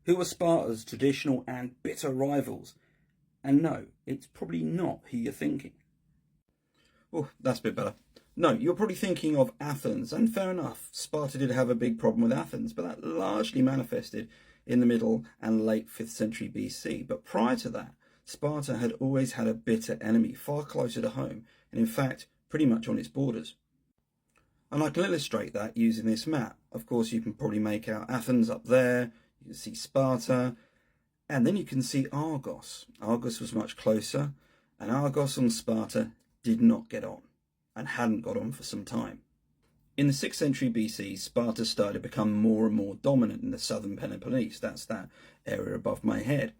who were Sparta's traditional and bitter rivals. And no, it's probably not who you're thinking. Oh, that's a bit better. No, you're probably thinking of Athens, and fair enough, Sparta did have a big problem with Athens, but that largely manifested in the middle and late 5th century BC. But prior to that, Sparta had always had a bitter enemy far closer to home, and in fact, pretty much on its borders. And I can illustrate that using this map. Of course, you can probably make out Athens up there, you can see Sparta, and then you can see Argos. Argos was much closer, and Argos and Sparta did not get on, and hadn't got on for some time. In the 6th century BC, Sparta started to become more and more dominant in the southern Peloponnese. That's that area above my head.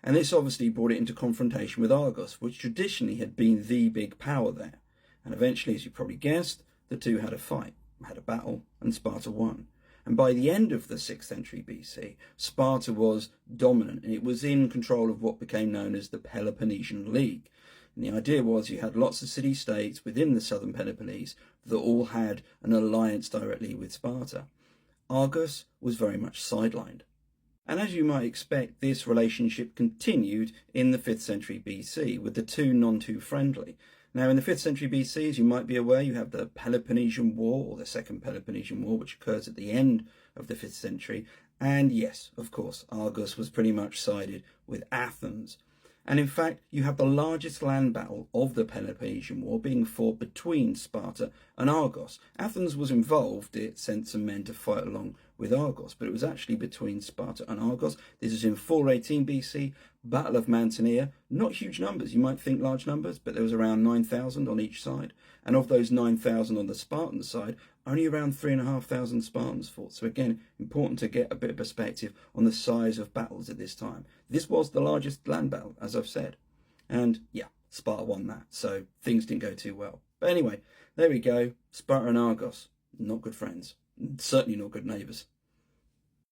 And this obviously brought it into confrontation with Argos, which traditionally had been the big power there. And eventually, as you probably guessed, the two had a fight, had a battle, and Sparta won. And by the end of the 6th century BC, Sparta was dominant, and it was in control of what became known as the Peloponnesian League. And the idea was you had lots of city-states within the southern Peloponnese that all had an alliance directly with Sparta. Argos was very much sidelined. And as you might expect, this relationship continued in the 5th century BC, with the two none too friendly. Now, in the 5th century BC, as you might be aware, you have the Peloponnesian War, or the Second Peloponnesian War, which occurs at the end of the 5th century. And yes, of course, Argos was pretty much sided with Athens. And in fact, you have the largest land battle of the Peloponnesian War being fought between Sparta and Argos. Athens was involved, it sent some men to fight along with Argos, but it was actually between Sparta and Argos. This is in 418 BC, Battle of Mantinea. Not huge numbers, you might think large numbers, but there was around 9,000 on each side. And of those 9,000 on the Spartan side, only around 3,500 Spartans fought. So again, important to get a bit of perspective on the size of battles at this time. This was the largest land battle, as I've said. And yeah, Sparta won that, so things didn't go too well. But anyway, there we go. Sparta and Argos, not good friends. Certainly not good neighbours.